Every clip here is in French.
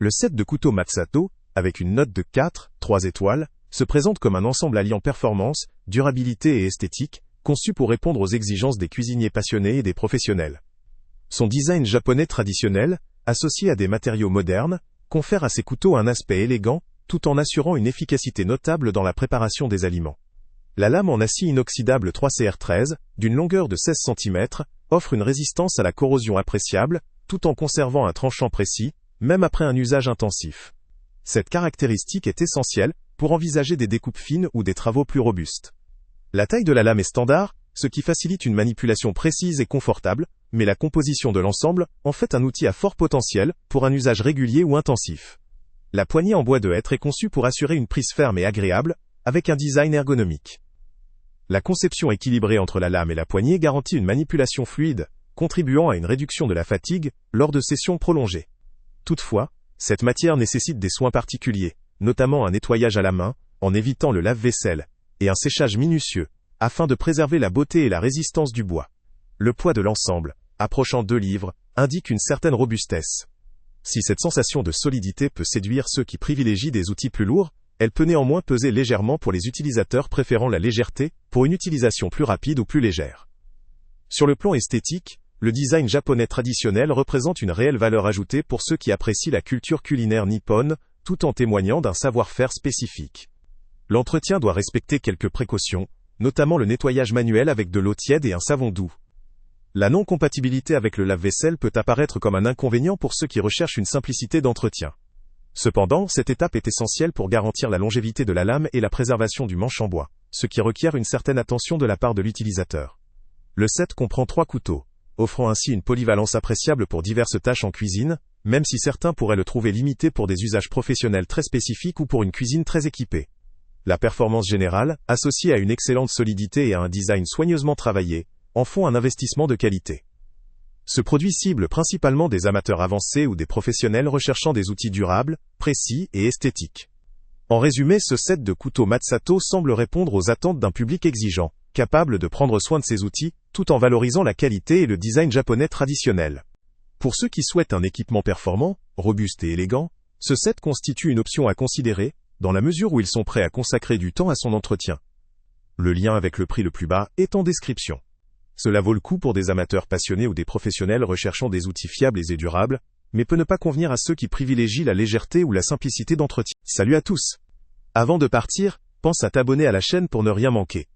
Le set de couteaux Matsato, avec une note de 4,3 étoiles, se présente comme un ensemble alliant performance, durabilité et esthétique, conçu pour répondre aux exigences des cuisiniers passionnés et des professionnels. Son design japonais traditionnel, associé à des matériaux modernes, confère à ces couteaux un aspect élégant, tout en assurant une efficacité notable dans la préparation des aliments. La lame en acier inoxydable 3CR13, d'une longueur de 16 cm, offre une résistance à la corrosion appréciable, tout en conservant un tranchant précis, même après un usage intensif. Cette caractéristique est essentielle pour envisager des découpes fines ou des travaux plus robustes. La taille de la lame est standard, ce qui facilite une manipulation précise et confortable, mais la composition de l'ensemble en fait un outil à fort potentiel pour un usage régulier ou intensif. La poignée en bois de hêtre est conçue pour assurer une prise ferme et agréable, avec un design ergonomique. La conception équilibrée entre la lame et la poignée garantit une manipulation fluide, contribuant à une réduction de la fatigue lors de sessions prolongées. Toutefois, cette matière nécessite des soins particuliers, notamment un nettoyage à la main, en évitant le lave-vaisselle, et un séchage minutieux, afin de préserver la beauté et la résistance du bois. Le poids de l'ensemble, approchant 2 livres, indique une certaine robustesse. Si cette sensation de solidité peut séduire ceux qui privilégient des outils plus lourds, elle peut néanmoins peser légèrement pour les utilisateurs préférant la légèreté, pour une utilisation plus rapide ou plus légère. Sur le plan esthétique, le design japonais traditionnel représente une réelle valeur ajoutée pour ceux qui apprécient la culture culinaire nippone, tout en témoignant d'un savoir-faire spécifique. L'entretien doit respecter quelques précautions, notamment le nettoyage manuel avec de l'eau tiède et un savon doux. La non-compatibilité avec le lave-vaisselle peut apparaître comme un inconvénient pour ceux qui recherchent une simplicité d'entretien. Cependant, cette étape est essentielle pour garantir la longévité de la lame et la préservation du manche en bois, ce qui requiert une certaine attention de la part de l'utilisateur. Le set comprend 3 couteaux, offrant ainsi une polyvalence appréciable pour diverses tâches en cuisine, même si certains pourraient le trouver limité pour des usages professionnels très spécifiques ou pour une cuisine très équipée. La performance générale, associée à une excellente solidité et à un design soigneusement travaillé, en font un investissement de qualité. Ce produit cible principalement des amateurs avancés ou des professionnels recherchant des outils durables, précis et esthétiques. En résumé, ce set de couteaux Matsato semble répondre aux attentes d'un public exigeant, capable de prendre soin de ses outils, tout en valorisant la qualité et le design japonais traditionnel. Pour ceux qui souhaitent un équipement performant, robuste et élégant, ce set constitue une option à considérer, dans la mesure où ils sont prêts à consacrer du temps à son entretien. Le lien avec le prix le plus bas est en description. Cela vaut le coup pour des amateurs passionnés ou des professionnels recherchant des outils fiables et durables, mais peut ne pas convenir à ceux qui privilégient la légèreté ou la simplicité d'entretien. Salut à tous! Avant de partir, pense à t'abonner à la chaîne pour ne rien manquer.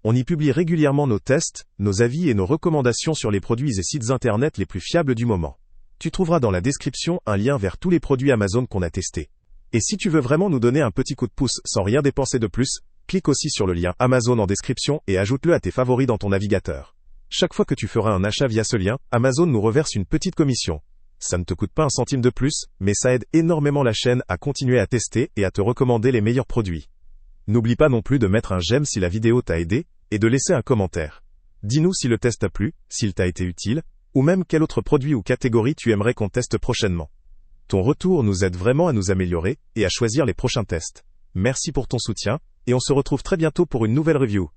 On y publie régulièrement nos tests, nos avis et nos recommandations sur les produits et sites internet les plus fiables du moment. Tu trouveras dans la description un lien vers tous les produits Amazon qu'on a testés. Et si tu veux vraiment nous donner un petit coup de pouce sans rien dépenser de plus, clique aussi sur le lien Amazon en description et ajoute-le à tes favoris dans ton navigateur. Chaque fois que tu feras un achat via ce lien, Amazon nous reverse une petite commission. Ça ne te coûte pas un centime de plus, mais ça aide énormément la chaîne à continuer à tester et à te recommander les meilleurs produits. N'oublie pas non plus de mettre un j'aime si la vidéo t'a aidé, et de laisser un commentaire. Dis-nous si le test t'a plu, s'il t'a été utile, ou même quel autre produit ou catégorie tu aimerais qu'on teste prochainement. Ton retour nous aide vraiment à nous améliorer, et à choisir les prochains tests. Merci pour ton soutien, et on se retrouve très bientôt pour une nouvelle review.